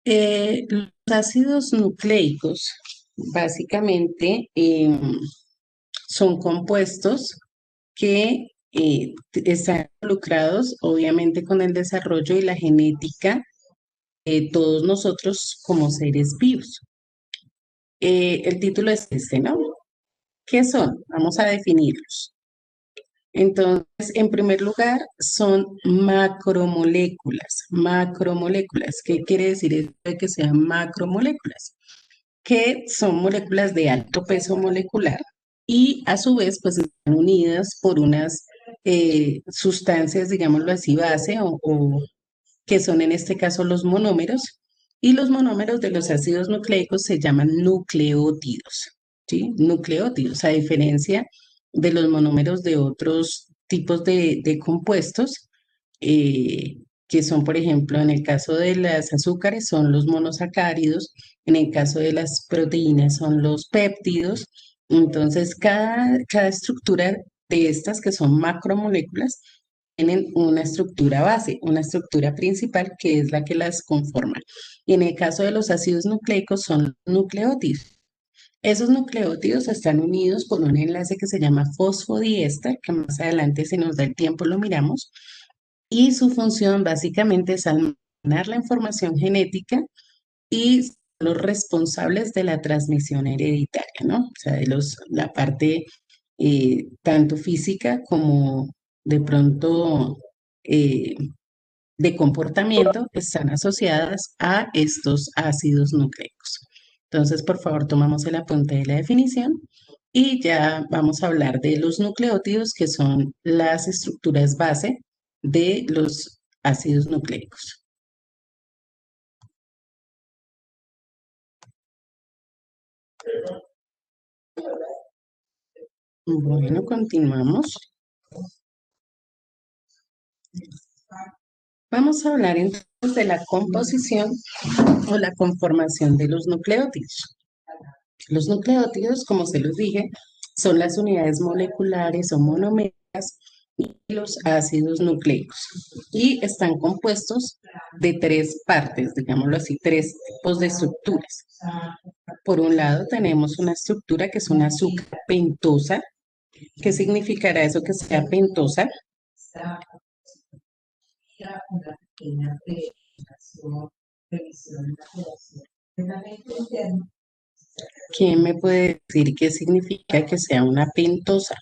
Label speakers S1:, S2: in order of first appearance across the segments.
S1: Los ácidos nucleicos básicamente son compuestos que están involucrados obviamente con el desarrollo y la genética de todos nosotros como seres vivos. El título es este, ¿no? ¿Qué son? Vamos a definirlos. Entonces, en primer lugar, son macromoléculas. Macromoléculas. ¿Qué quiere decir esto de que sean macromoléculas? Que son moléculas de alto peso molecular y a su vez pues están unidas por unas sustancias, digámoslo así, base o que son en este caso los monómeros, y los monómeros de los ácidos nucleicos se llaman nucleótidos, ¿sí? Nucleótidos, a diferencia de los monómeros de otros tipos de compuestos, que son, por ejemplo, en el caso de las azúcares, son los monosacáridos, en el caso de las proteínas son los péptidos. Entonces, cada estructura de estas que son macromoléculas tienen una estructura base, una estructura principal que es la que las conforma. Y en el caso de los ácidos nucleicos son nucleótidos. Esos nucleótidos están unidos por un enlace que se llama fosfodiéster, que más adelante, si nos da el tiempo, lo miramos, y su función básicamente es almacenar la información genética y son los responsables de la transmisión hereditaria, ¿no? O sea, la parte tanto física como de pronto eh, de comportamiento están asociadas a estos ácidos nucleicos. Entonces, por favor, tomamos el apunte de la definición y ya vamos a hablar de los nucleótidos, que son las estructuras base de los ácidos nucleicos. Bueno, continuamos. Vamos a hablar entonces de la composición o la conformación de los nucleótidos. Los nucleótidos, como se los dije, son las unidades moleculares o monoméras de los ácidos nucleicos y están compuestos de tres partes, digámoslo así, tres tipos de estructuras. Por un lado, tenemos una estructura que es una azúcar pentosa. ¿Qué significará eso que sea pentosa? ¿Quién me puede decir qué significa que sea una pentosa?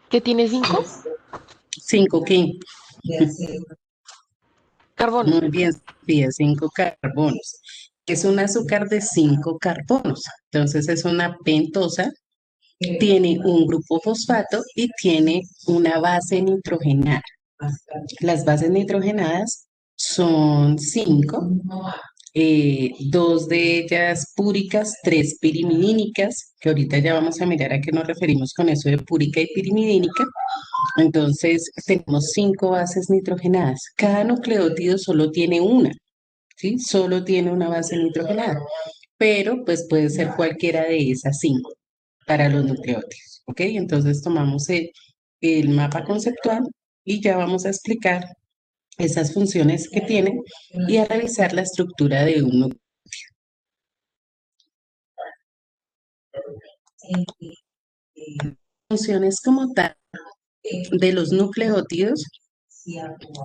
S2: ¿Que tiene 5
S1: Cinco, ¿qué?
S2: carbonos?
S1: Muy bien, Sofía, cinco carbonos. Es un azúcar de cinco carbonos. Entonces es una pentosa, tiene un grupo fosfato y tiene una base nitrogenada. Las bases nitrogenadas son cinco, dos de ellas púricas, tres pirimidínicas, que ahorita ya vamos a mirar a qué nos referimos con eso de púrica y pirimidínica. Entonces tenemos cinco bases nitrogenadas. Cada nucleótido solo tiene una. ¿Sí? Solo tiene una base nitrogenada, pero pues puede ser cualquiera de esas cinco para los nucleótidos, ¿ok? Entonces tomamos el mapa conceptual y ya vamos a explicar esas funciones que tienen y a revisar la estructura de un núcleo. Funciones como tal de los nucleótidos,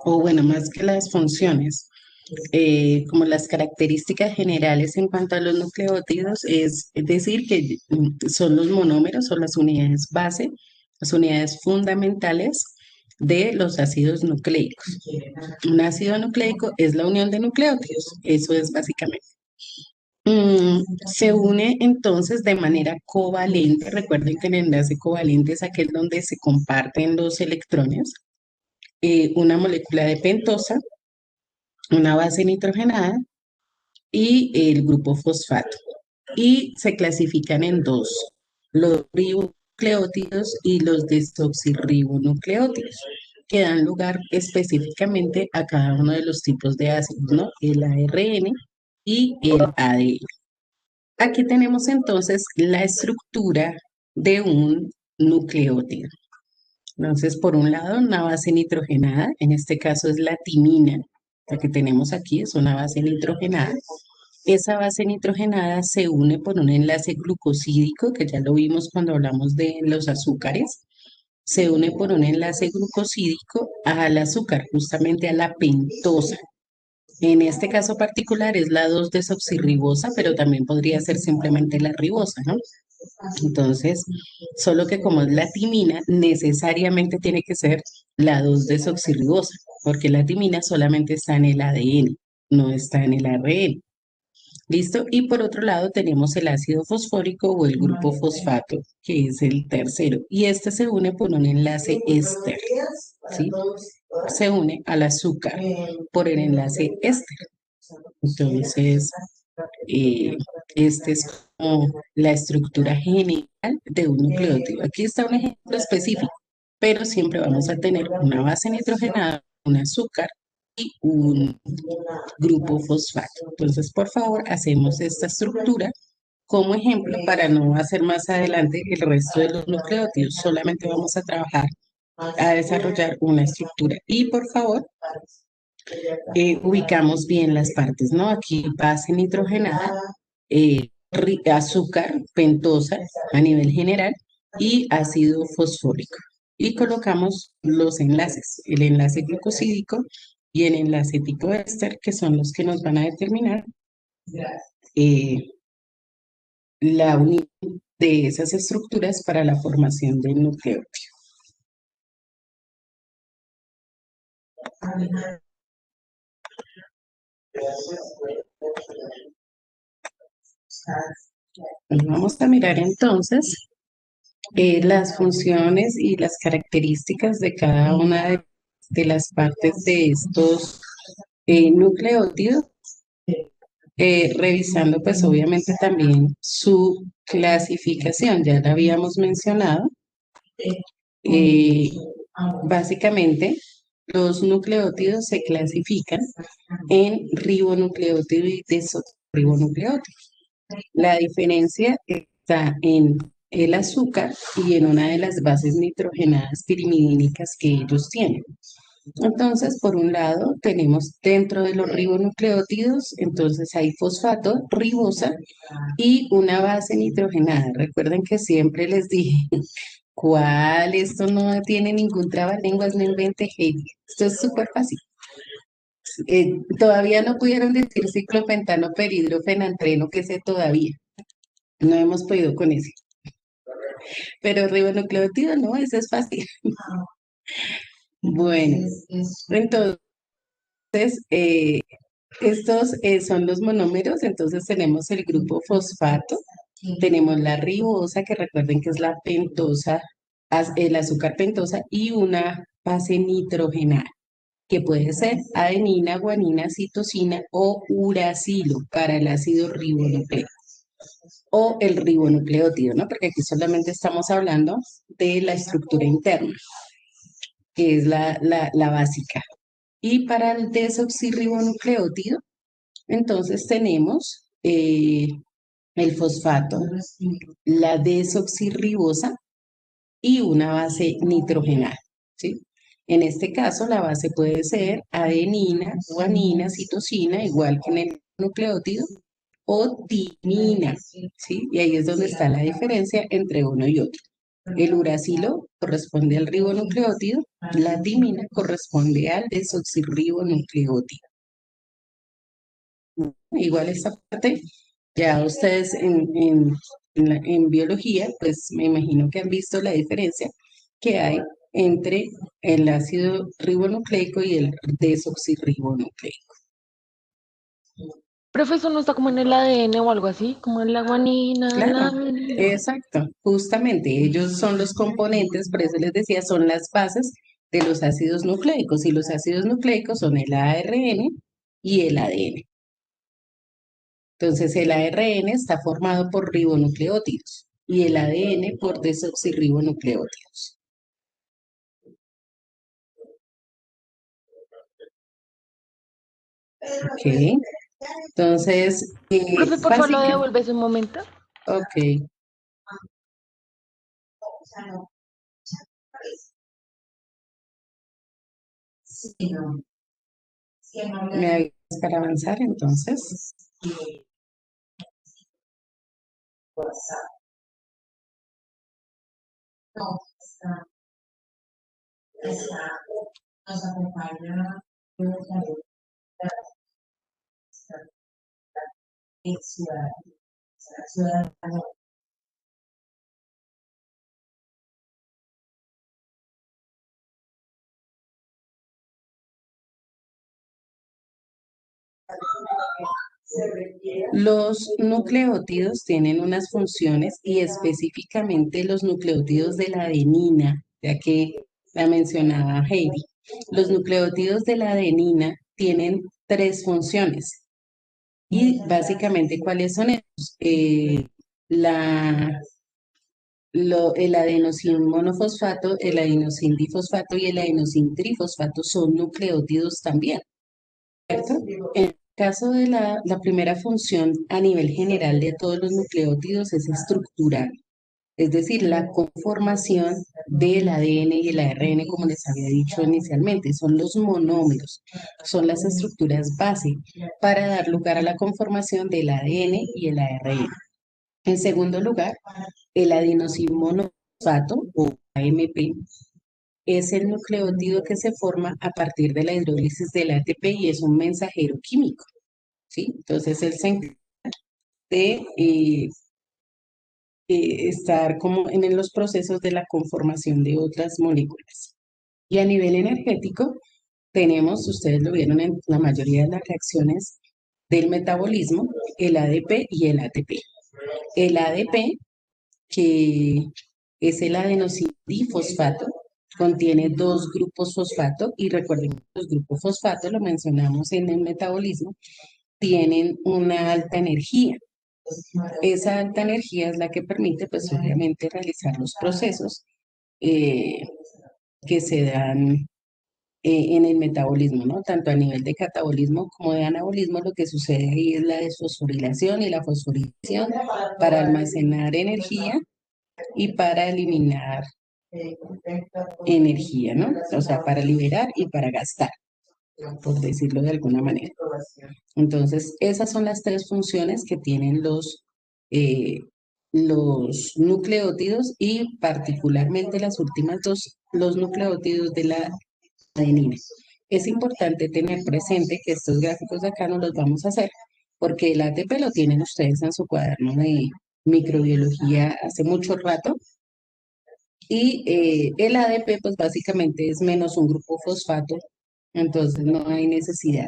S1: o bueno, más que las funciones, como las características generales en cuanto a los nucleótidos, es decir, que son los monómeros o las unidades base, las unidades fundamentales de los ácidos nucleicos. Un ácido nucleico es la unión de nucleótidos, eso es básicamente. Se une entonces de manera covalente. Recuerden que el enlace covalente es aquel donde se comparten los electrones. Una molécula de pentosa, una base nitrogenada y el grupo fosfato. Y se clasifican en dos, los ribonucleótidos y los desoxirribonucleótidos, que dan lugar específicamente a cada uno de los tipos de ácidos, ¿no? El ARN y el ADN. Aquí tenemos entonces la estructura de un nucleótido. Entonces, por un lado, una base nitrogenada, en este caso es la timina, La que tenemos aquí es una base nitrogenada. Esa base nitrogenada se une por un enlace glucosídico, que ya lo vimos cuando hablamos de los azúcares. Se une por un enlace glucosídico al azúcar, justamente a la pentosa. En este caso particular es la 2-desoxirribosa, pero también podría ser simplemente la ribosa, ¿no? Entonces, solo que como es la timina, necesariamente tiene que ser la 2-desoxirribosa, porque la timina solamente está en el ADN, no está en el ARN. ¿Listo? Y por otro lado tenemos el ácido fosfórico o el grupo fosfato, que es el tercero. Y este se une por un enlace éster, ¿sí? Se une al azúcar por el enlace éster. Entonces, eh, este es como la estructura general de un nucleótido. Aquí está un ejemplo específico, pero siempre vamos a tener una base nitrogenada, un azúcar y un grupo fosfato. Entonces, por favor, hacemos esta estructura como ejemplo para no hacer más adelante el resto de los nucleótidos. Solamente vamos a trabajar a desarrollar una estructura. Y por favor, ubicamos bien las partes, ¿no? Aquí base nitrogenada, azúcar, pentosa a nivel general y ácido fosfórico. Y colocamos los enlaces, el enlace glucosídico y el enlace tipo éster, que son los que nos van a determinar eh, la unión de esas estructuras para la formación del nucleótido. Bueno, vamos a mirar entonces las funciones y las características de cada una de las partes de estos nucleótidos, revisando pues obviamente también su clasificación, ya la habíamos mencionado. Eh, Básicamente, los nucleótidos se clasifican en ribonucleótido y desoxirribonucleótido. La diferencia está en el azúcar y en una de las bases nitrogenadas pirimidínicas que ellos tienen. Entonces, por un lado, tenemos dentro de los ribonucleótidos, entonces hay fosfato, ribosa y una base nitrogenada. Recuerden que siempre les dije, ¿cuál? Esto no tiene ningún trabalenguas, no invente Heidi. Esto es súper fácil. Todavía no pudieron decir ciclopentano, peridrofenantreno, que sé todavía. No hemos podido con ese. Pero ribonucleótido no, eso es fácil. Bueno, entonces, eh, estos son los monómeros, entonces tenemos el grupo fosfato, tenemos la ribosa, que recuerden que es la pentosa, el azúcar pentosa, y una base nitrogenada, que puede ser adenina, guanina, citosina o uracilo para el ácido ribonucleico o el ribonucleótido, ¿no? Porque aquí solamente estamos hablando de la estructura interna, que es la básica. Y para el desoxirribonucleótido, entonces tenemos el fosfato, la desoxirribosa y una base nitrogenada, ¿sí? En este caso, la base puede ser adenina, guanina, citosina, igual que en el nucleótido, o timina, ¿sí? Y ahí es donde está la diferencia entre uno y otro. El uracilo corresponde al ribonucleótido, la timina corresponde al desoxirribonucleótido. Igual esta parte, ya ustedes en biología, pues me imagino que han visto la diferencia que hay entre el ácido ribonucleico y el desoxirribonucleico.
S2: Profe, eso no está como en el ADN o algo así, como en la guanina, la
S1: Claro,
S2: adenina.
S1: exacto, justamente ellos son los componentes, por eso les decía, son las bases de los ácidos nucleicos y los ácidos nucleicos son el ARN y el ADN. Entonces, el ARN está formado por ribonucleótidos y el ADN por desoxirribonucleótidos. Ok, entonces,
S2: Profe, por favor, lo
S1: básicamente,
S2: devuelves un momento.
S1: ok, ¿Me ayudas para avanzar entonces? Los nucleótidos tienen unas funciones y específicamente los nucleótidos de la adenina, ya que la mencionaba Heidi. Los nucleótidos de la adenina tienen tres funciones y básicamente ¿cuáles son esos? La, el adenosin monofosfato, el adenosin difosfato y el adenosin trifosfato son nucleótidos también, ¿cierto? En el caso de la primera función a nivel general de todos los nucleótidos es estructural, es decir, la conformación del ADN y el ARN, como les había dicho inicialmente, son los monómeros, son las estructuras base para dar lugar a la conformación del ADN y el ARN. En segundo lugar, el adenosín monofosfato o AMP es el nucleótido que se forma a partir de la hidrólisis del ATP y es un mensajero químico, ¿sí? Entonces, él se encarga de estar como en los procesos de la conformación de otras moléculas. Y a nivel energético, tenemos, ustedes lo vieron en la mayoría de las reacciones del metabolismo, el ADP y el ATP. El ADP, que es el adenosindifosfato, contiene dos grupos fosfato y recuerden que los grupos fosfato, lo mencionamos en el metabolismo, tienen una alta energía. Esa alta energía es la que permite, pues obviamente, realizar los procesos eh, que se dan en el metabolismo, ¿no? Tanto a nivel de catabolismo como de anabolismo, lo que sucede ahí es la desfosforilación y la fosforilación para almacenar energía y para eliminar energía, ¿no? O sea, para liberar y para gastar, por decirlo de alguna manera. Entonces, esas son las tres funciones que tienen eh, los nucleótidos y particularmente las últimas dos, los nucleótidos de la adenina. Es importante tener presente que estos gráficos de acá no los vamos a hacer porque el ATP lo tienen ustedes en su cuaderno de microbiología hace mucho rato y el ADP pues básicamente es menos un grupo fosfato, entonces no hay necesidad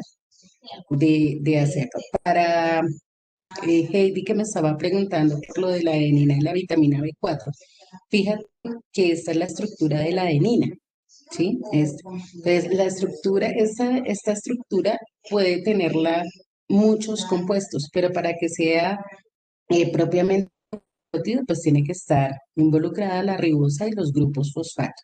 S1: de hacerlo. Para Heidi que me estaba preguntando por lo de la adenina y la vitamina B4, fíjate que esta es la estructura de la adenina, ¿sí? Entonces, la estructura, esta estructura puede tenerla muchos compuestos, pero para que sea propiamente nucleótido, pues tiene que estar involucrada la ribosa y los grupos fosfato.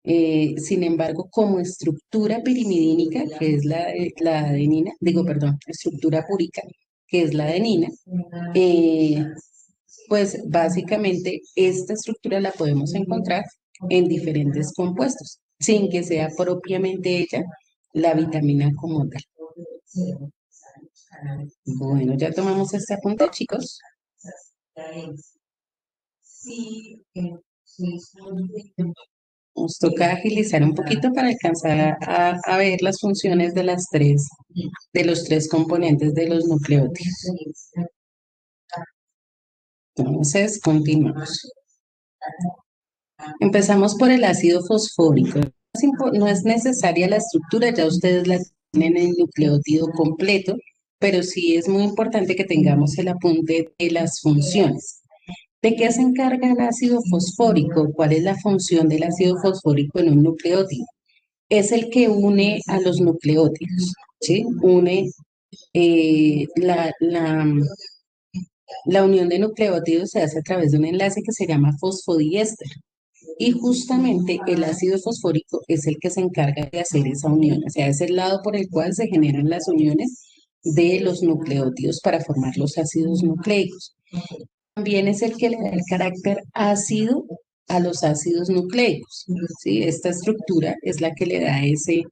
S1: Sin embargo, como estructura pirimidínica, que es la adenina, digo, perdón, estructura púrica, que es la adenina, eh, pues básicamente esta estructura la podemos encontrar en diferentes compuestos, sin que sea propiamente ella la vitamina como tal. Bueno, ya tomamos este apunte, chicos. Nos toca agilizar un poquito para alcanzar a ver las funciones de de los tres componentes de los nucleótidos. Entonces, continuamos. Empezamos por el ácido fosfórico. No es necesaria la estructura, ya ustedes la tienen en el nucleótido completo, pero sí es muy importante que tengamos el apunte de las funciones. ¿De qué se encarga el ácido fosfórico? ¿Cuál es la función del ácido fosfórico en un nucleótido? Es el que une a los nucleótidos, ¿sí? Une eh, la, la, la unión de nucleótidos se hace a través de un enlace que se llama fosfodiéster. Y justamente el ácido fosfórico es el que se encarga de hacer esa unión, o sea, es el lado por el cual se generan las uniones de los nucleótidos para formar los ácidos nucleicos. También es el que le da el carácter ácido a los ácidos nucleicos, ¿sí? Esta estructura es la que le da ese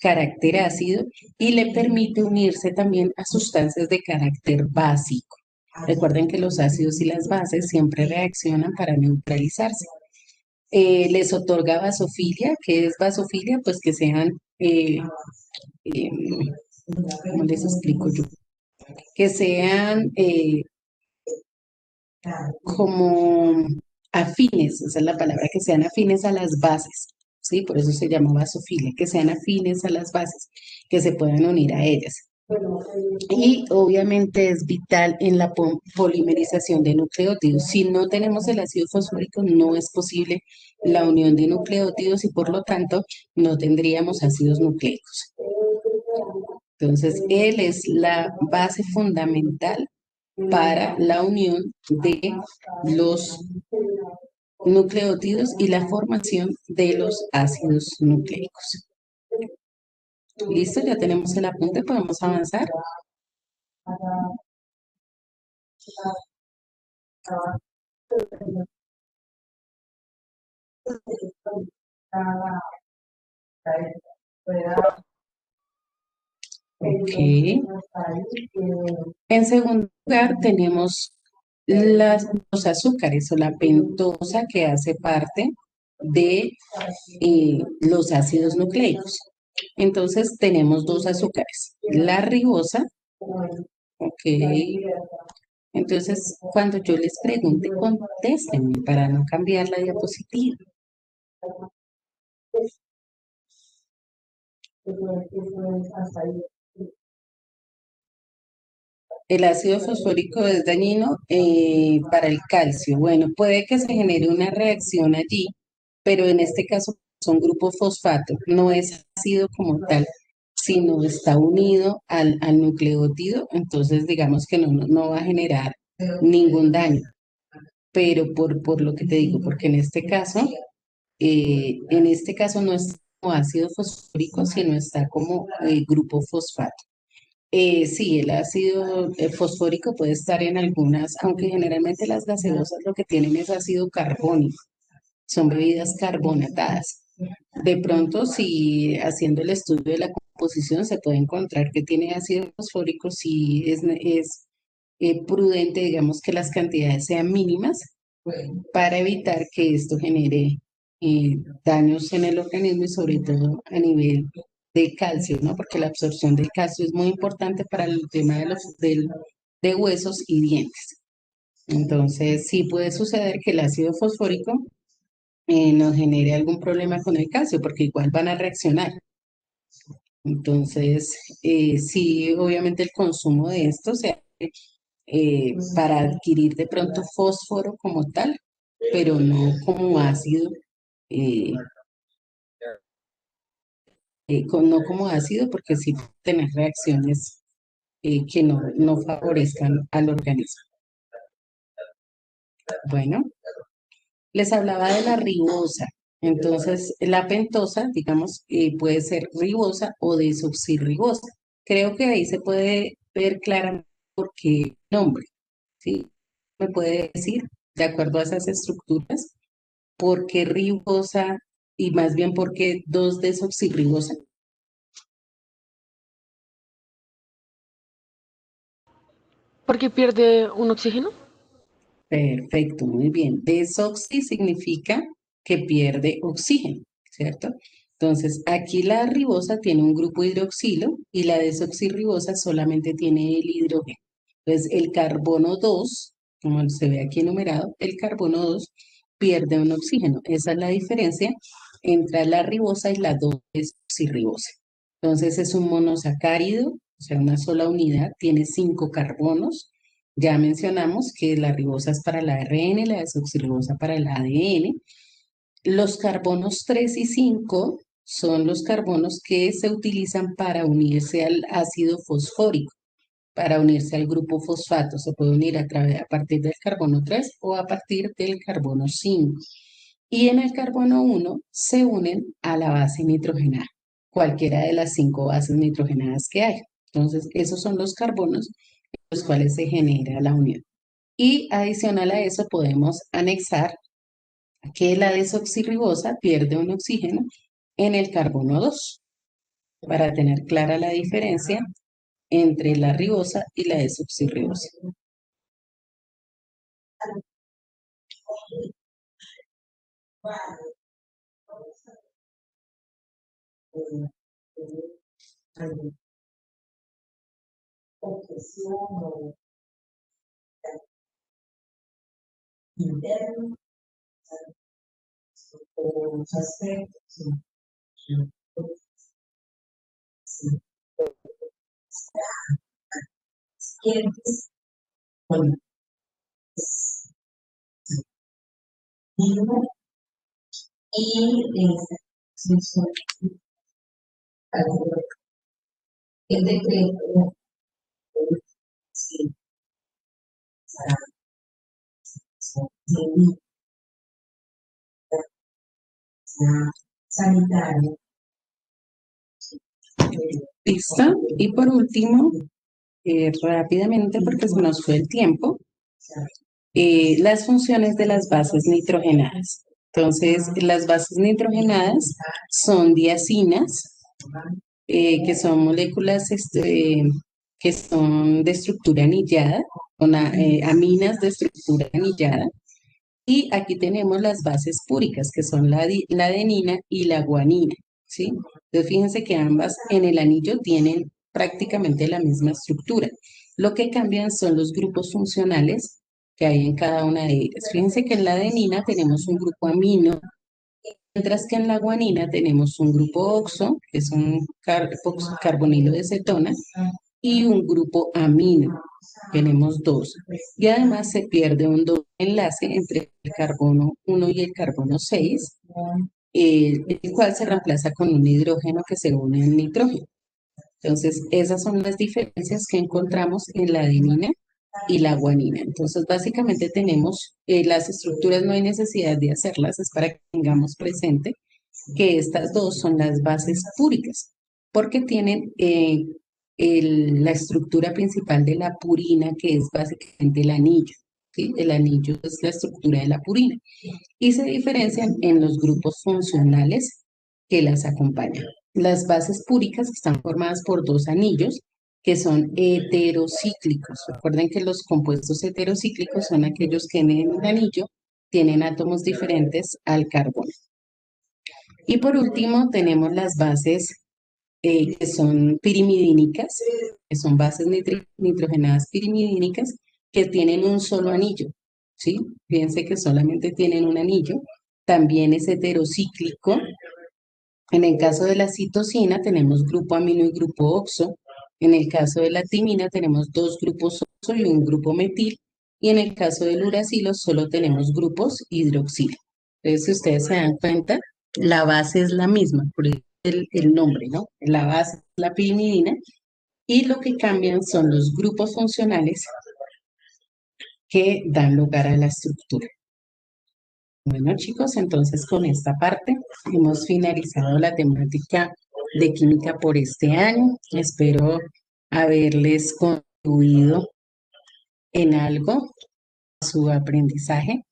S1: carácter ácido y le permite unirse también a sustancias de carácter básico. Recuerden que los ácidos y las bases siempre reaccionan para neutralizarse. Les otorga basofilia. ¿Qué es basofilia? Pues que sean, eh, ¿cómo les explico yo? Que sean como afines, esa es la palabra, que sean afines a las bases, ¿sí? Por eso se llama basofilia, que sean afines a las bases, que se puedan unir a ellas. Y obviamente es vital en la polimerización de nucleótidos. Si no tenemos el ácido fosfórico, no es posible la unión de nucleótidos y por lo tanto no tendríamos ácidos nucleicos. Entonces, él es la base fundamental para la unión de los nucleótidos y la formación de los ácidos nucleicos. Listo, ya tenemos el apunte, podemos avanzar. Ok. En segundo lugar, tenemos los azúcares o la pentosa que hace parte de los ácidos nucleicos. Entonces, tenemos dos azúcares, la ribosa, ok. Entonces, cuando yo les pregunte, contéstenme para no cambiar la diapositiva. El ácido fosfórico es dañino para el calcio. Bueno, puede que se genere una reacción allí, pero en este caso son grupos fosfato, no es ácido como tal, sino está unido al nucleótido, entonces digamos que no va a generar ningún daño. Pero por lo que te digo, porque en este caso no es como ácido fosfórico, sino está como grupo fosfato. Sí, el ácido fosfórico puede estar en algunas, aunque generalmente las gaseosas lo que tienen es ácido carbónico, son bebidas carbonatadas. De pronto, si haciendo el estudio de la composición se puede encontrar que tiene ácido fosfórico, si es prudente, digamos, que las cantidades sean mínimas para evitar que esto genere daños en el organismo y sobre todo a nivel de calcio, ¿no? Porque la absorción del calcio es muy importante para el tema de huesos y dientes. Entonces, sí puede suceder que el ácido fosfórico nos genere algún problema con el calcio, porque igual van a reaccionar. Entonces, sí, obviamente el consumo de esto se hace para adquirir de pronto fósforo como tal, pero no como ácido, eh, no como ácido, porque sí puede tener reacciones que no favorezcan al organismo. Bueno, les hablaba de la ribosa. Entonces, la pentosa, digamos, puede ser ribosa o desoxirribosa. Creo que ahí se puede ver claramente por qué nombre, ¿sí? Me puede decir, de acuerdo a esas estructuras, por qué ribosa y más bien por qué 2-desoxirribosa.
S2: Porque pierde un oxígeno.
S1: Perfecto, muy bien. Desoxi significa que pierde oxígeno, ¿cierto? Entonces, aquí la ribosa tiene un grupo hidroxilo y la desoxirribosa solamente tiene el hidrógeno. Entonces, el carbono 2, como se ve aquí enumerado, el carbono 2 pierde un oxígeno. Esa es la diferencia entre la ribosa y la 2-desoxirribosa. Entonces, es un monosacárido, o sea, una sola unidad, tiene 5 carbonos. Ya mencionamos que la ribosa es para el ARN, la desoxirribosa para el ADN. Los carbonos 3 y 5 son los carbonos que se utilizan para unirse al ácido fosfórico, para unirse al grupo fosfato. Se puede unir a partir del carbono 3 o a partir del carbono 5. Y en el carbono 1 se unen a la base nitrogenada, cualquiera de las 5 bases nitrogenadas que hay. Entonces, esos son los carbonos en los cuales se genera la unión. Y adicional a eso podemos anexar que la desoxirribosa pierde un oxígeno en el carbono 2. para tener clara la diferencia entre la ribosa y la desoxirribosa. ¿Listo? Y por último, rápidamente, porque se nos fue el tiempo, las funciones de las bases nitrogenadas. Entonces, las bases nitrogenadas son diazinas, que son moléculas que son de estructura anillada, aminas de estructura anillada. Y aquí tenemos las bases púricas, que son la adenina y la guanina, ¿sí? Entonces, fíjense que ambas en el anillo tienen prácticamente la misma estructura. Lo que cambian son los grupos funcionales que hay en cada una de ellas. Fíjense que en la adenina tenemos un grupo amino, mientras que en la guanina tenemos un grupo oxo, que es un carbonilo de cetona, y un grupo amino. Tenemos dos. Y además se pierde un doble enlace entre el carbono 1 y el carbono 6, el cual se reemplaza con un hidrógeno que se une al nitrógeno. Entonces, esas son las diferencias que encontramos en la adenina y la guanina. Entonces, básicamente tenemos las estructuras, no hay necesidad de hacerlas, es para que tengamos presente que estas dos son las bases púricas, porque tienen la estructura principal de la purina, que es básicamente el anillo. ¿Sí? El anillo es la estructura de la purina y se diferencian en los grupos funcionales que las acompañan. Las bases púricas están formadas por dos anillos que son heterocíclicos. Recuerden que los compuestos heterocíclicos son aquellos que en el anillo tienen átomos diferentes al carbono. Y por último, tenemos las bases que son pirimidínicas, que son bases nitrogenadas pirimidínicas, que tienen un solo anillo, ¿sí? Fíjense que solamente tienen un anillo. También es heterocíclico. En el caso de la citosina tenemos grupo amino y grupo oxo. En el caso de la timina tenemos dos grupos oxo y un grupo metil. Y en el caso del uracilo solo tenemos grupos hidroxilo. Entonces, si ustedes se dan cuenta, la base es la misma, por el nombre, ¿no? La base es la pirimidina y lo que cambian son los grupos funcionales que dan lugar a la estructura. Bueno, chicos, entonces con esta parte hemos finalizado la temática de química por este año. Espero haberles contribuido en algo a su aprendizaje,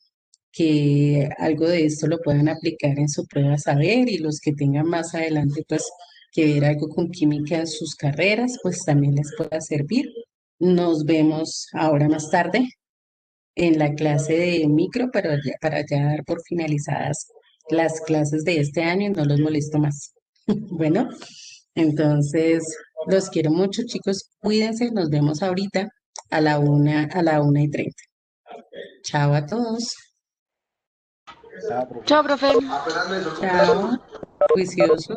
S1: que algo de esto lo puedan aplicar en su prueba saber y los que tengan más adelante, pues, que ver algo con química en sus carreras, pues también les pueda servir. Nos vemos ahora más tarde en la clase de micro, pero para ya dar por finalizadas las clases de este año y no los molesto más. Bueno, entonces los quiero mucho, chicos. Cuídense, nos vemos ahorita a la 1:30. Chao a todos.
S2: Chao, profe.
S1: Chao, juiciosos.